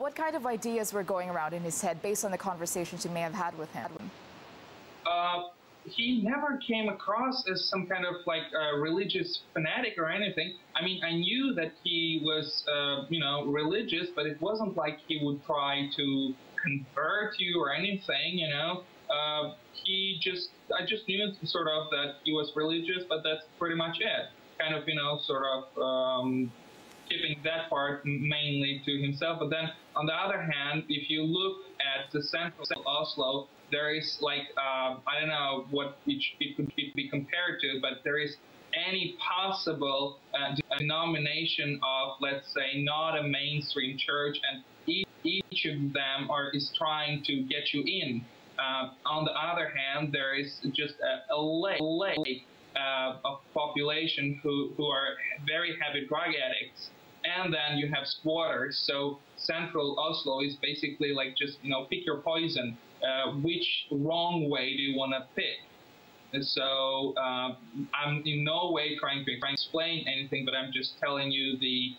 What kind of ideas were going around in his head based on the conversations you may have had with him? He never came across as some kind of like religious fanatic or anything. I mean, I knew that he was, religious, but it wasn't like he would try to convert you or anything, I just knew sort of that he was religious, but that's pretty much it. Kind of, keeping that part mainly to himself. But then, on the other hand, if you look at the central Oslo, there is like, I don't know what it could be compared to, but there is any possible denomination of, let's say, not a mainstream church, and each of them is trying to get you in. On the other hand, there is just a lake of population who are very heavy drug addicts. And then you have squatters. So central Oslo is basically like just, pick your poison. Which wrong way do you want to pick? And so I'm in no way trying to explain anything, but I'm just telling you the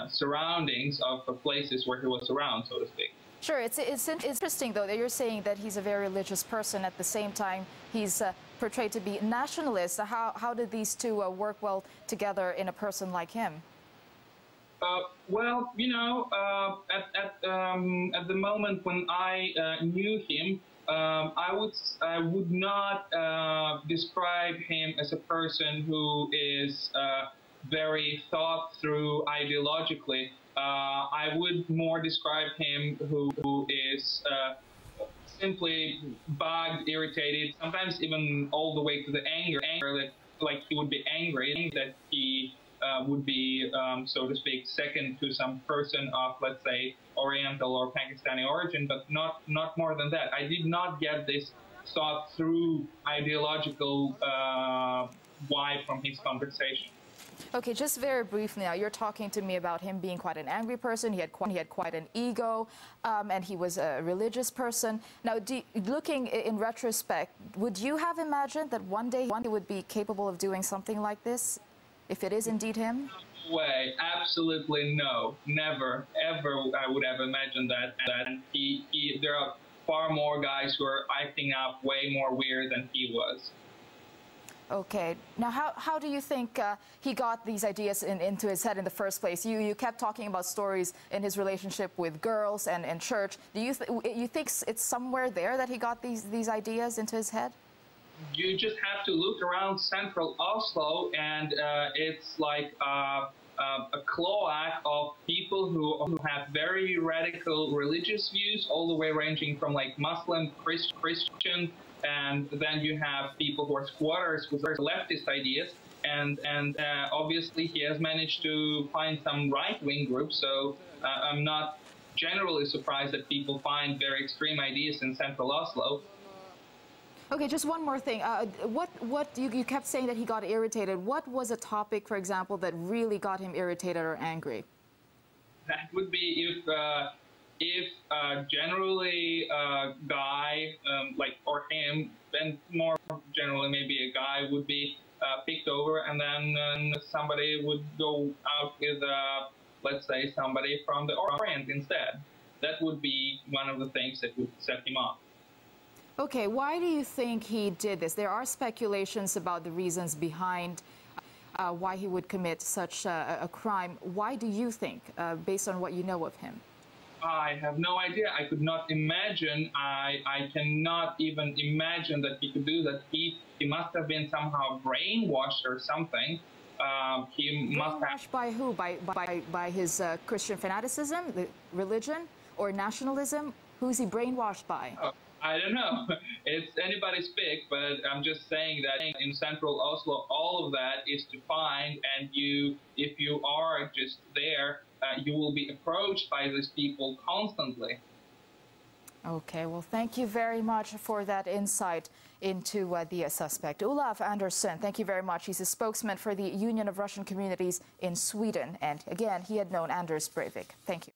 surroundings of the places where he was around, so to speak. Sure, it's interesting, though, that you're saying that he's a very religious person. At the same time, he's portrayed to be nationalist. How did these two work well together in a person like him? Well, at the moment when I knew him, I would not describe him as a person who is very thought through ideologically. I would more describe him who is simply bugged, irritated, sometimes even all the way to the anger that like he would be angry that he would be, so to speak, second to some person of, let's say, Oriental or Pakistani origin, but not more than that. I did not get this thought through ideological vibe from his conversation. Okay, just very briefly now, you're talking to me about him being quite an angry person. He had quite an ego, and he was a religious person. Now, looking in retrospect, would you have imagined that one day he would be capable of doing something like this, if it is indeed him? No way, absolutely no, never, ever I would have imagined that. And there are far more guys who are acting up way more weird than he was. Okay. Now, how do you think he got these ideas into his head in the first place? You kept talking about stories in his relationship with girls and church. Do you think it's somewhere there that he got these ideas into his head? You just have to look around central Oslo, and it's like a cloac of people who have very radical religious views, all the way ranging from like Muslim, Christian, and then you have people who are squatters with leftist ideas, and obviously he has managed to find some right-wing groups. So I'm not generally surprised that people find very extreme ideas in central Oslo. Okay, just one more thing. You kept saying that he got irritated. What was a topic, for example, that really got him irritated or angry? That would be if generally a guy or him, and more generally maybe a guy would be picked over, and then somebody would go out with let's say somebody from the Orient instead. That would be one of the things that would set him off. Okay, why do you think he did this? There are speculations about the reasons behind why he would commit such a crime. Why do you think, based on what you know of him? I have no idea. I could not imagine. I cannot even imagine that he could do that. He must have been somehow brainwashed or something. He must have... Brainwashed by who? By his Christian fanaticism, the religion, or nationalism? Who's he brainwashed by? I don't know. It's anybody's pick, but I'm just saying that in central Oslo, all of that is defined, and if you are just there, you will be approached by these people constantly. Okay, well, thank you very much for that insight into the suspect. Olaf Andersson, thank you very much. He's a spokesman for the Union of Russian Communities in Sweden, and again, he had known Anders Breivik. Thank you.